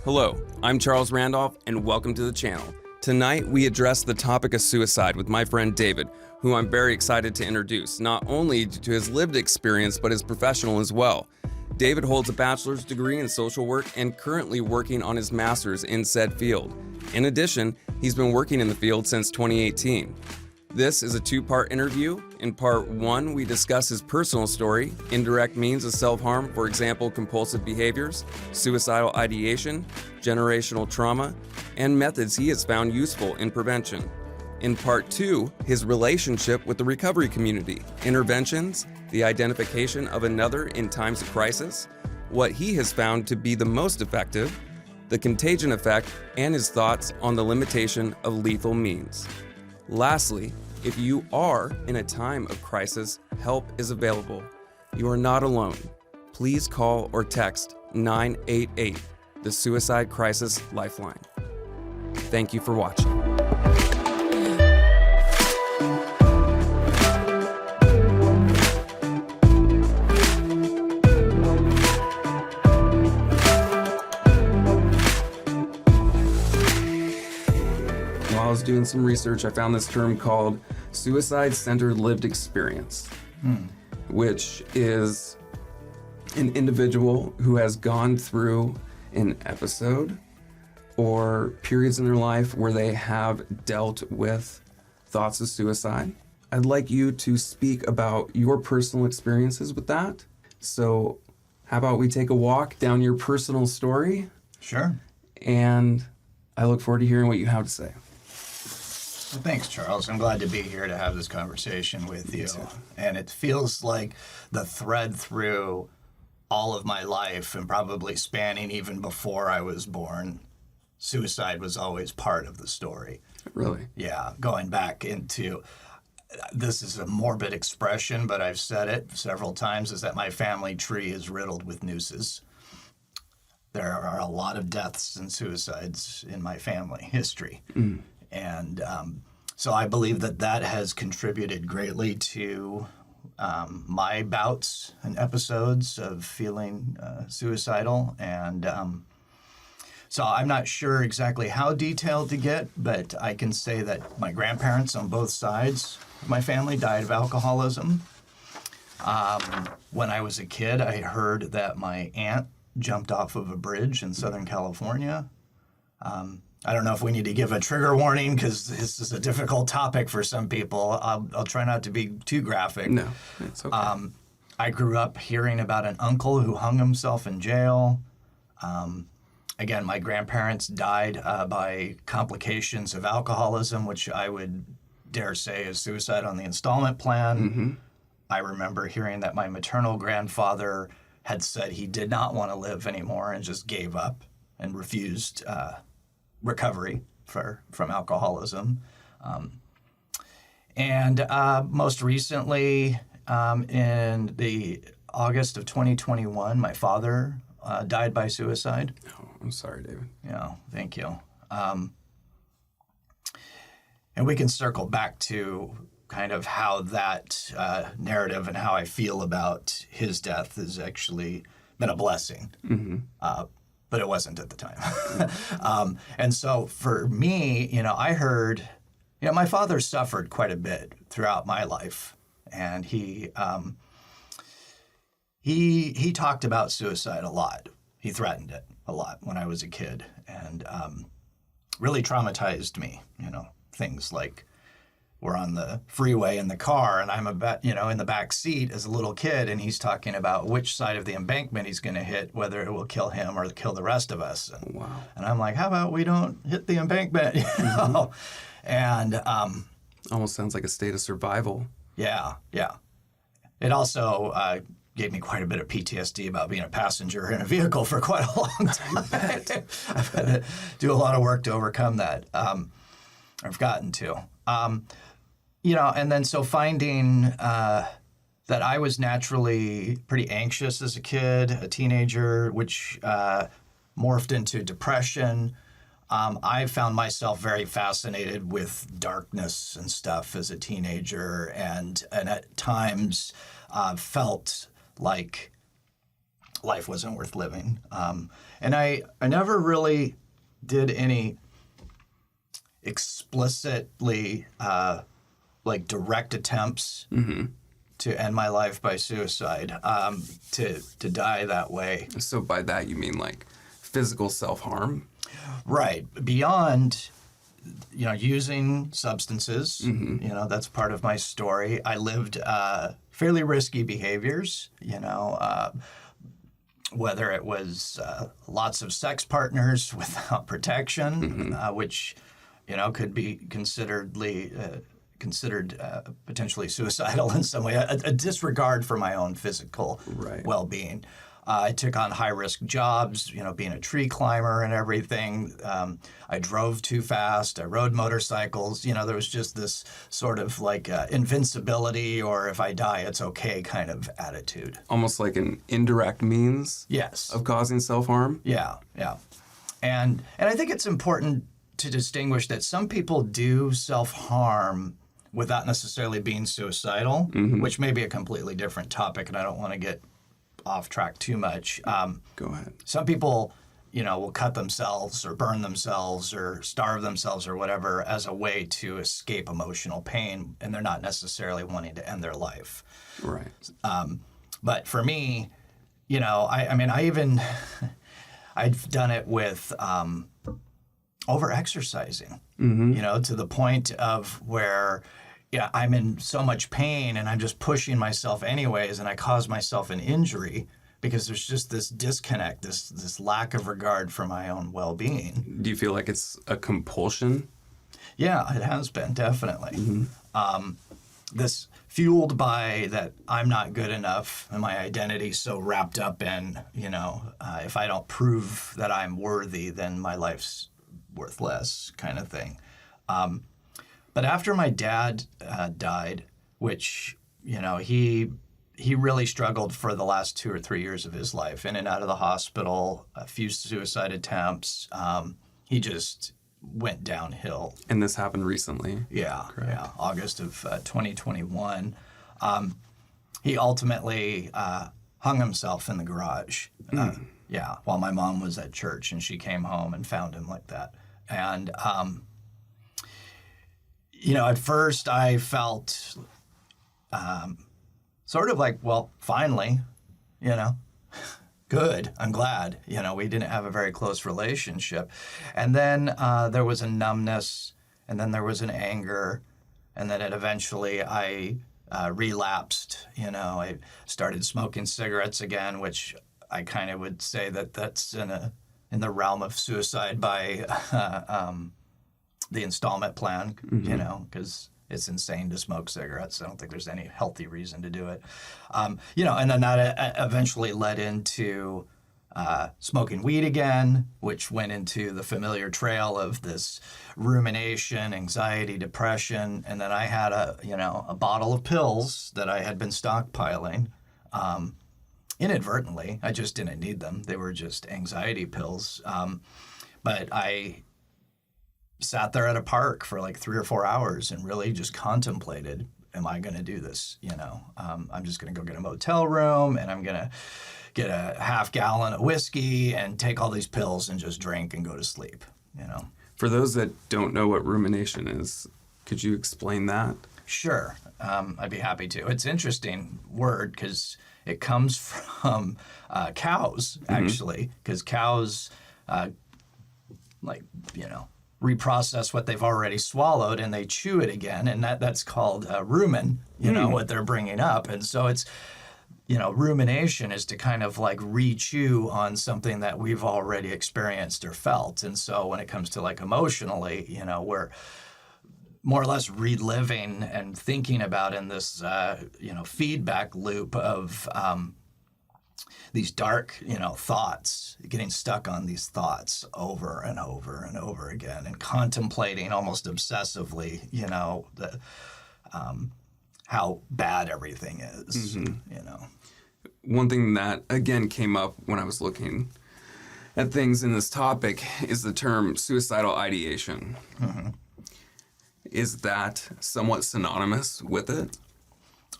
Hello, I'm Charles Randolph, and welcome to the channel. Tonight, we address the topic of suicide with my friend David, who I'm very excited to introduce, not only to his lived experience, but his professional as well. David holds a bachelor's degree in social work and currently working on his master's in said field. In addition, he's been working in the field since 2018. This is a two-part interview. In part one, we discuss his personal story, indirect means of self-harm, for example, compulsive behaviors, suicidal ideation, generational trauma, and methods he has found useful in prevention. In part two, his relationship with the recovery community, interventions, the identification of another in times of crisis, what he has found to be the most effective, the contagion effect, and his thoughts on the limitation of lethal means. Lastly, if you are in a time of crisis, help is available. You are not alone. Please call or text 988, the Suicide Crisis Lifeline. Thank you for watching. While I was doing some research, I found this term called suicide-centered lived experience, which is an individual who has gone through an episode or periods in their life where they have dealt with thoughts of suicide. I'd like you to speak about your personal experiences with that. So how about we take a walk down your personal story? Sure. And I look forward to hearing what you have to say. Well, thanks, Charles. I'm glad to be here to have this conversation with you. And it feels like the thread through all of my life, and probably spanning even before I was born, suicide was always part of the story. Really? Yeah, going back into, this is a morbid expression, but I've said it several times, is that my family tree is riddled with nooses. There are a lot of deaths and suicides in my family history. And so I believe that that has contributed greatly to my bouts and episodes of feeling suicidal. And so I'm not sure exactly how detailed to get, but I can say that my grandparents on both sides of my family died of alcoholism. When I was a kid, I heard that my aunt jumped off of a bridge in Southern California. I don't know if we need to give a trigger warning because this is a difficult topic for some people. I'll try not to be too graphic. No, it's okay. I grew up hearing about an uncle who hung himself in jail. Again, my grandparents died by complications of alcoholism, which I would dare say is suicide on the installment plan. I remember hearing that my maternal grandfather had said he did not want to live anymore and just gave up and refused recovery from alcoholism. And most recently, in the August of 2021, my father died by suicide. Oh, I'm sorry, David. Yeah, thank you. And we can circle back to kind of how that narrative and how I feel about his death has actually been a blessing. But it wasn't at the time. And so for me, I heard, my father suffered quite a bit throughout my life. And he talked about suicide a lot. He threatened it a lot when I was a kid, and really traumatized me. Things like we're on the freeway in the car, and I'm in the back seat as a little kid, and he's talking about which side of the embankment he's going to hit, whether it will kill him or kill the rest of us. And, Wow. And I'm like, how about we don't hit the embankment? And Almost sounds like a state of survival. yeah. It also gave me quite a bit of PTSD about being a passenger in a vehicle for quite a long time. I've had to do a lot of work to overcome that. I've gotten to. And then so finding that I was naturally pretty anxious as a kid, a teenager, which morphed into depression. I found myself very fascinated with darkness and stuff as a teenager, and at times felt like life wasn't worth living. And I never really did any explicitly like direct attempts to end my life by suicide, to die that way. So by that you mean like physical self-harm? Right. Beyond, using substances, that's part of my story. I lived fairly risky behaviors, whether it was lots of sex partners without protection, which, could be considered potentially suicidal in some way, a disregard for my own physical well-being. I took on high-risk jobs, being a tree climber and everything. I drove too fast. I rode motorcycles. There was just this sort of like invincibility, or if I die, it's okay kind of attitude. Almost like an indirect means of causing self-harm? Yeah. And I think it's important to distinguish that some people do self-harm without necessarily being suicidal, which may be a completely different topic, and I don't want to get off track too much. Go ahead. Some people, will cut themselves or burn themselves or starve themselves or whatever as a way to escape emotional pain, and they're not necessarily wanting to end their life. Right. But for me, I've done it with over-exercising, to the point of where I'm in so much pain and I'm just pushing myself anyways, and I cause myself an injury because there's just this disconnect, this lack of regard for my own well-being. Do you feel like it's a compulsion? Yeah, it has been, definitely. This fueled by that I'm not good enough and my identity's so wrapped up in, if I don't prove that I'm worthy, then my life's worthless kind of thing. But after my dad died, which, he really struggled for the last 2 or 3 years of his life, in and out of the hospital, a few suicide attempts. He just went downhill. And this happened recently? Yeah, August of 2021. He ultimately hung himself in the garage. While my mom was at church, and she came home and found him like that. And at first I felt sort of like, well, finally, good. I'm glad. We didn't have a very close relationship. And then there was a numbness, and then there was an anger, and then eventually I relapsed. I started smoking cigarettes again, which I kind of would say that's in the realm of suicide by the installment plan, because it's insane to smoke cigarettes. I don't think there's any healthy reason to do it. And then that eventually led into smoking weed again, which went into the familiar trail of this rumination, anxiety, depression. And then I had a bottle of pills that I had been stockpiling inadvertently. I just didn't need them. They were just anxiety pills. But I sat there at a park for like 3 or 4 hours and really just contemplated, am I going to do this? I'm just going to go get a motel room, and I'm going to get a half gallon of whiskey and take all these pills and just drink and go to sleep, For those that don't know what rumination is, could you explain that? Sure. I'd be happy to. It's an interesting word because it comes from cows, actually, because cows, reprocess what they've already swallowed and they chew it again, and that's called rumen, what they're bringing up. And so it's, rumination is to kind of like re-chew on something that we've already experienced or felt. And so when it comes to like emotionally, we're more or less reliving and thinking about in this, feedback loop of these dark, thoughts, getting stuck on these thoughts over and over and over again, and contemplating almost obsessively, how bad everything is, One thing that, again, came up when I was looking at things in this topic is the term suicidal ideation. Is that somewhat synonymous with it?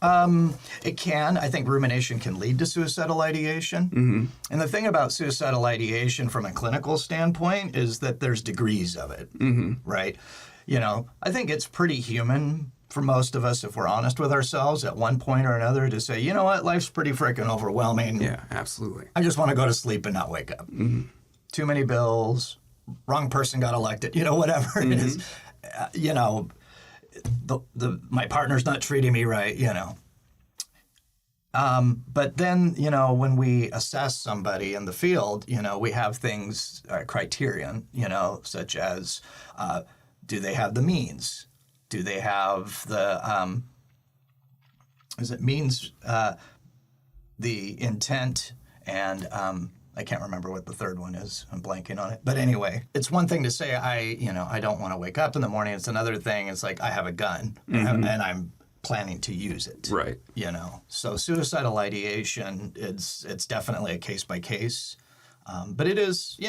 It can. I think rumination can lead to suicidal ideation. Mm-hmm. And the thing about suicidal ideation from a clinical standpoint is that there's degrees of it, right? I think it's pretty human for most of us, if we're honest with ourselves, at one point or another to say, you know what, life's pretty freaking overwhelming. Yeah, absolutely. I just want to go to sleep and not wake up. Too many bills, wrong person got elected, whatever it is. My partner's not treating me right, But then, when we assess somebody in the field, we have things, criterion, such as do they have the means? Do they have the, the intent and, I can't remember what the third one is. I'm blanking on it. But anyway, it's one thing to say, I don't want to wake up in the morning. It's another thing. It's like I have a gun and I'm planning to use it. Right. So suicidal ideation, it's definitely a case by case. But it is,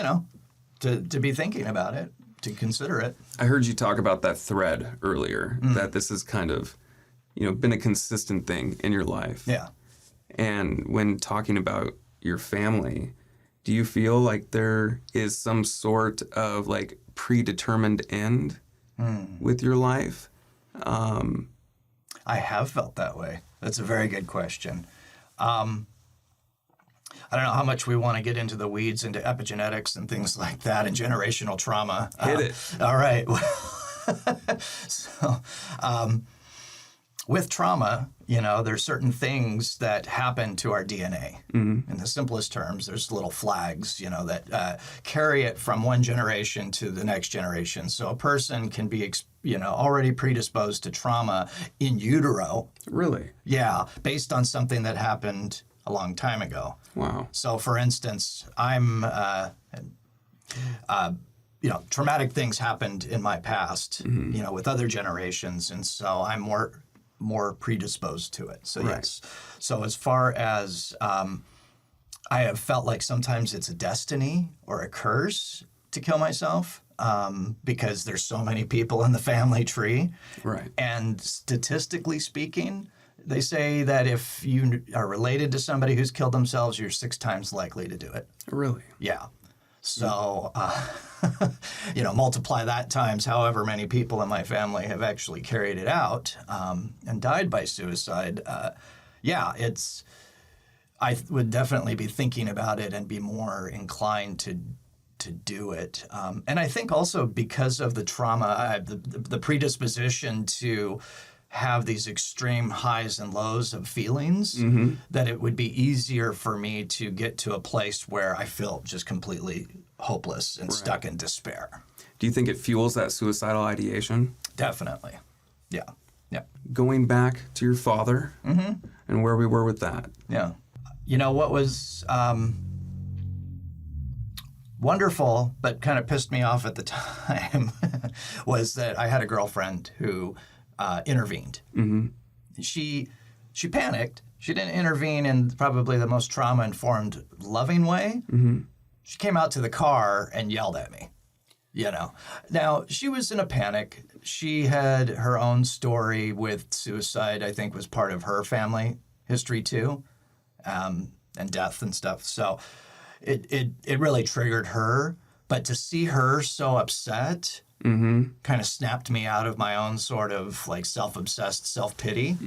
to be thinking about it, to consider it. I heard you talk about that thread earlier, that this has kind of, been a consistent thing in your life. Yeah. And when talking about your family, do you feel like there is some sort of like predetermined end with your life? I have felt that way. That's a very good question. I don't know how much we want to get into the weeds, into epigenetics and things like that, and generational trauma. Hit it. All right. So, with trauma, there's certain things that happen to our DNA. In the simplest terms, there's little flags, that carry it from one generation to the next generation. So a person can be, already predisposed to trauma in utero. Really? Yeah, based on something that happened a long time ago. Wow. So, for instance, I'm, traumatic things happened in my past, with other generations, and so I'm more predisposed to it. So, right. Yes. So as far as I have felt like sometimes it's a destiny or a curse to kill myself because there's so many people in the family tree. Right. And statistically speaking, they say that if you are related to somebody who's killed themselves, you're 6 times likely to do it. Really? Yeah. So, multiply that times however many people in my family have actually carried it out and died by suicide. I would definitely be thinking about it and be more inclined to do it. And I think also because of the trauma, the predisposition to have these extreme highs and lows of feelings, that it would be easier for me to get to a place where I feel just completely hopeless and stuck in despair. Do you think it fuels that suicidal ideation? Definitely. Yeah. Yeah. Going back to your father and where we were with that. Yeah. What was wonderful, but kind of pissed me off at the time, was that I had a girlfriend who intervened. She panicked. She didn't intervene in probably the most trauma-informed, loving way. She came out to the car and yelled at me. Now, she was in a panic. She had her own story with suicide, I think was part of her family history too, and death and stuff. So it really triggered her. But to see her so upset kind of snapped me out of my own sort of like self-obsessed self-pity.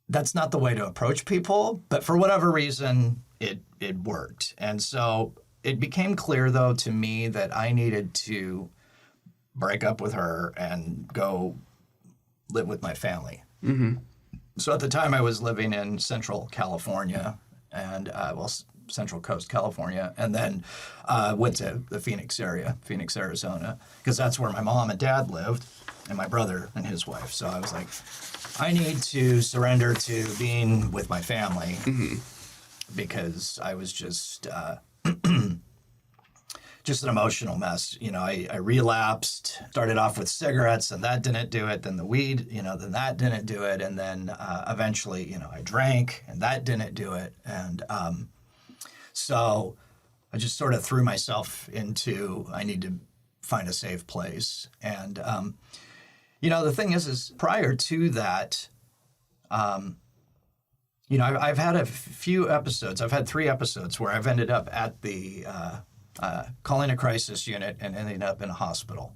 That's not the way to approach people, but for whatever reason, it worked. And so it became clear, though, to me that I needed to break up with her and go live with my family. So at the time, I was living in Central California and, Central Coast, California, and then went to the Phoenix area, Phoenix, Arizona, because that's where my mom and dad lived, and my brother and his wife. So I was like, I need to surrender to being with my family because I was just an emotional mess. I relapsed, started off with cigarettes, and that didn't do it. Then the weed, then that didn't do it. And then eventually, I drank, and that didn't do it. And so I just sort of threw myself into, I need to find a safe place. And, the thing is prior to that, I've had a few episodes. I've had 3 episodes where I've ended up at the calling a crisis unit and ending up in a hospital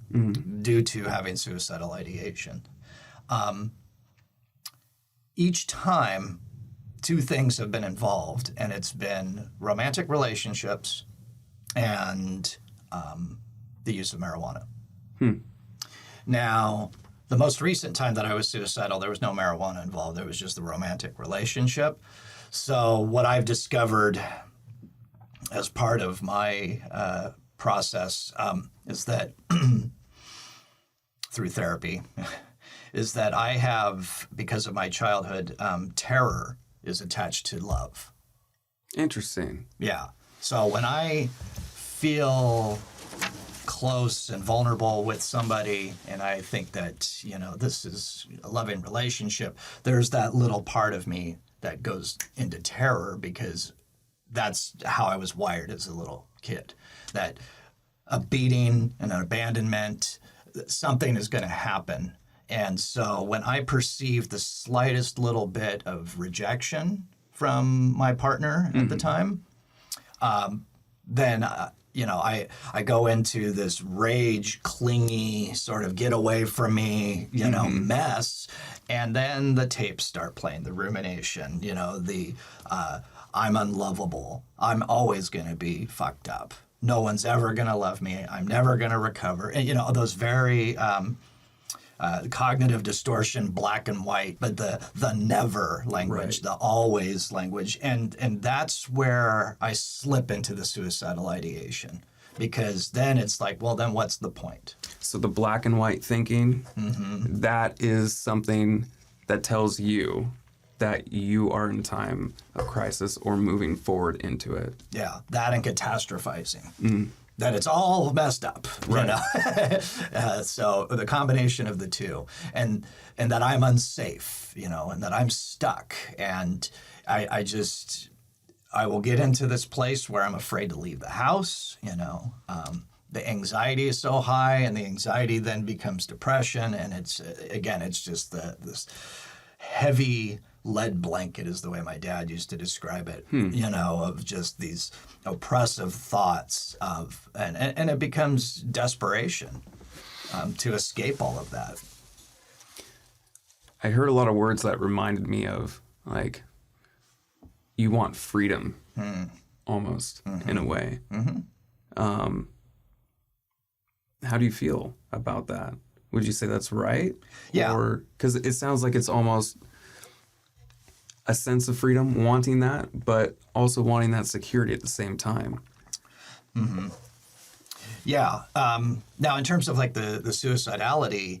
due to having suicidal ideation. Each time, 2 things have been involved, and it's been romantic relationships and the use of marijuana. Now, the most recent time that I was suicidal, there was no marijuana involved. There was just the romantic relationship. So what I've discovered as part of my process is that through therapy, is that I have, because of my childhood, terror is attached to love. Interesting. Yeah. So when I feel close and vulnerable with somebody and I think that, this is a loving relationship, there's that little part of me that goes into terror because that's how I was wired as a little kid. That a beating and an abandonment, something is going to happen. And so when I perceive the slightest little bit of rejection from my partner at the time, then, I go into this rage, clingy, sort of get away from me, mess. And then the tapes start playing, the rumination, I'm unlovable. I'm always going to be fucked up. No one's ever going to love me. I'm never going to recover. And, those very cognitive distortion, black and white, but the never language, the always language. And that's where I slip into the suicidal ideation, because then it's like, well, then what's the point? So the black and white thinking, that is something that tells you that you are in time of crisis or moving forward into it. Yeah, that and catastrophizing. That it's all messed up, so the combination of the two, and that I'm unsafe, and that I'm stuck, and I will get into this place where I'm afraid to leave the house, the anxiety is so high, and the anxiety then becomes depression, and it's just this heavy lead blanket is the way my dad used to describe it, of just these oppressive thoughts and it becomes desperation to escape all of that. I heard a lot of words that reminded me of, like, you want freedom, almost, in a way. How do you feel about that? Would you say that's right? Yeah. Or, because it sounds like it's almost a sense of freedom, wanting that, but also wanting that security at the same time. Yeah. Now, in terms of like the suicidality,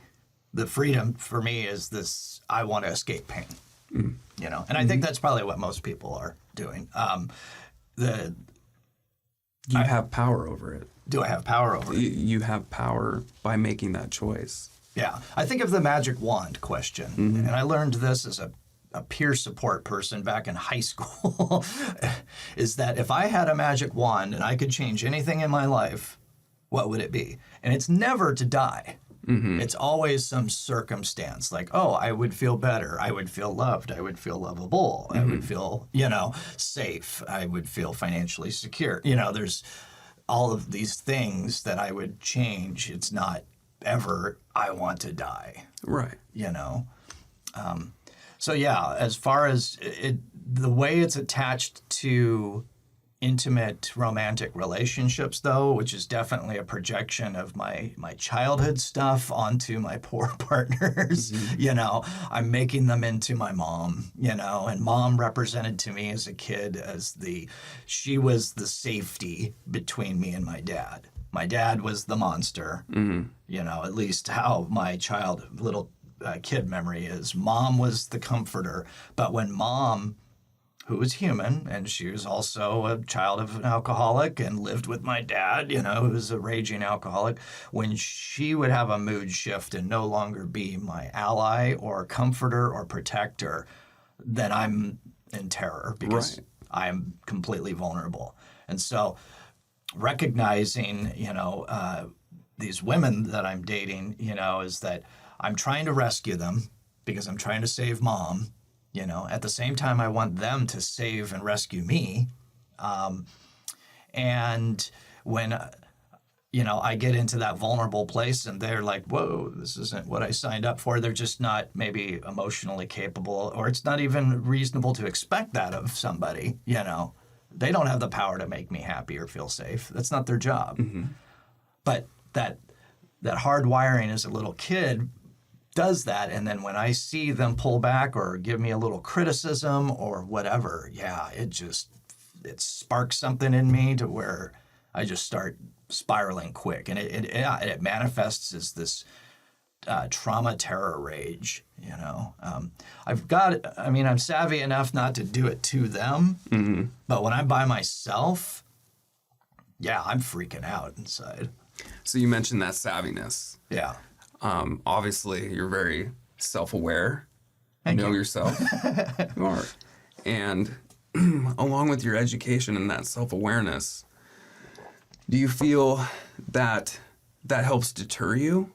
the freedom for me is this: I want to escape pain. And I think that's probably what most people are doing. You have power over it. Do I have power over it? You have power by making that choice. Yeah. I think of the magic wand question, and I learned this as a peer support person back in high school, is that if I had a magic wand and I could change anything in my life, what would it be? And it's never to die. It's always some circumstance, like, oh, I would feel better. I would feel loved. I would feel lovable. I would feel, safe. I would feel financially secure. There's all of these things that I would change. It's not ever, I want to die. Right. So yeah, as far as the way it's attached to intimate romantic relationships, though, which is definitely a projection of my childhood stuff onto my poor partners, I'm making them into my mom, and mom represented to me as a kid as she was the safety between me and my dad. My dad was the monster, at least how my little kid memory is. Mom was the comforter, but when mom, who was human, and she was also a child of an alcoholic and lived with my dad, who was a raging alcoholic, when she would have a mood shift and no longer be my ally or comforter or protector, then I'm in terror because I'm completely vulnerable. And so recognizing, these women that I'm dating, is that I'm trying to rescue them because I'm trying to save mom, At the same time, I want them to save and rescue me. And when, I get into that vulnerable place and they're like, whoa, this isn't what I signed up for. They're just not maybe emotionally capable, or it's not even reasonable to expect that of somebody, They don't have the power to make me happy or feel safe. That's not their job. Mm-hmm. But that hard wiring as a little kid does that. And then when I see them pull back or give me a little criticism or whatever, it sparks something in me to where I just start spiraling quick. And it manifests as this trauma terror rage, I'm savvy enough not to do it to them. Mm-hmm. But when I'm by myself, I'm freaking out inside. So you mentioned that savviness. Yeah. Obviously, you're very self-aware. Thank you know you. yourself. You are. And along with your education and that self-awareness, do you feel that helps deter you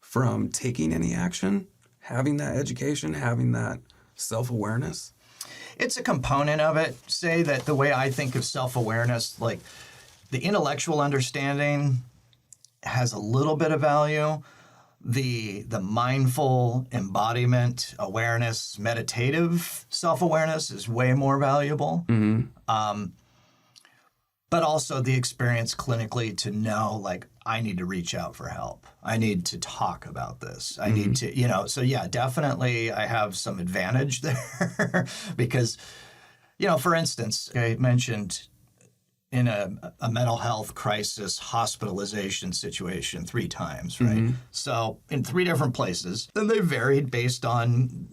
from taking any action? Having that education, having that self-awareness? It's a component of it. Say that the way I think of self-awareness, like the intellectual understanding has a little bit of value. The mindful embodiment, awareness, meditative self-awareness is way more valuable. Mm-hmm. But also the experience clinically to know, like, I need to reach out for help. I need to talk about this. I need to, so definitely I have some advantage there because, for instance, I mentioned in a mental health crisis hospitalization situation 3 times, right? Mm-hmm. So in 3 different places, and they varied based on,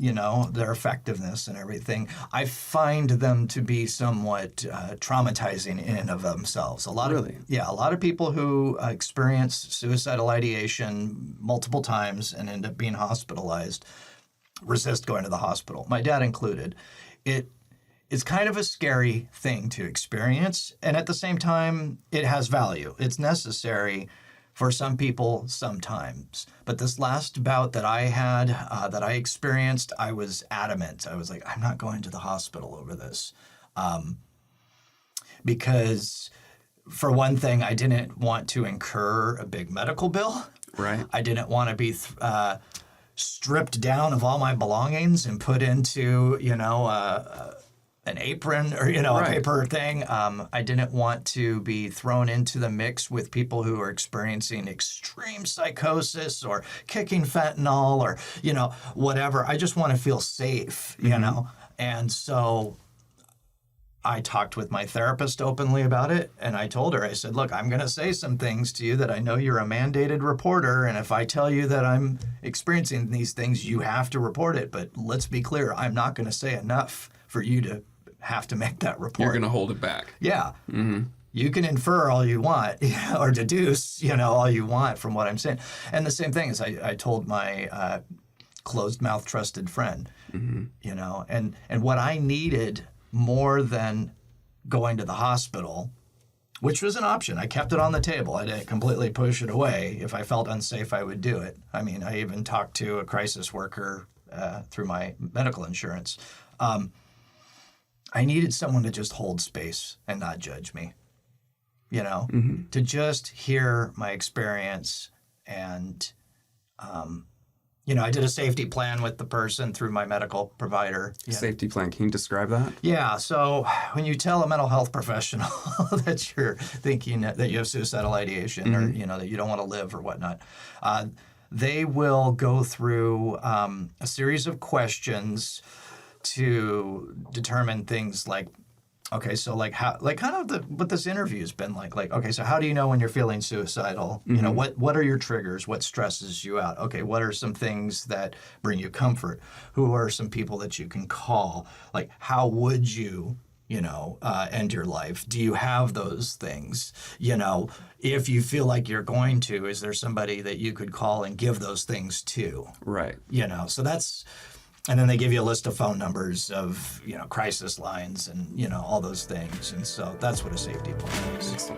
their effectiveness and everything. I find them to be somewhat traumatizing in and of themselves. A lot of people who experience suicidal ideation multiple times and end up being hospitalized resist going to the hospital, my dad included. It's kind of a scary thing to experience, and at the same time, it has value. It's necessary for some people sometimes. But this last bout that I had, that I experienced, I was adamant. I was like, I'm not going to the hospital over this. Because, for one thing, I didn't want to incur a big medical bill. Right. I didn't want to be stripped down of all my belongings and put into, an apron or, a paper thing. I didn't want to be thrown into the mix with people who are experiencing extreme psychosis or kicking fentanyl or, whatever. I just want to feel safe, And so I talked with my therapist openly about it, and I told her, I said, look, I'm going to say some things to you that I know you're a mandated reporter, and if I tell you that I'm experiencing these things, you have to report it. But let's be clear, I'm not going to say enough for you to have to make that report. You're going to hold it back. Yeah. Mm-hmm. You can infer all you want or deduce, all you want from what I'm saying. And the same thing is I told my closed-mouth trusted friend, and what I needed more than going to the hospital, which was an option. I kept it on the table. I didn't completely push it away. If I felt unsafe, I would do it. I mean, I even talked to a crisis worker through my medical insurance. I needed someone to just hold space and not judge me, to just hear my experience. And, I did a safety plan with the person through my medical provider. Safety plan, can you describe that? Yeah, so when you tell a mental health professional that you're thinking that you have suicidal ideation or, that you don't want to live or whatnot, they will go through a series of questions to determine things like, okay, so what this interview's been like, okay, so how do you know when you're feeling suicidal? Mm-hmm. What are your triggers? What stresses you out? Okay, what are some things that bring you comfort? Who are some people that you can call? Like, how would you, end your life? Do you have those things? If you feel like you're going to, is there somebody that you could call and give those things to? Right. So that's... And then they give you a list of phone numbers of, crisis lines and, all those things. And so that's what a safety plan is.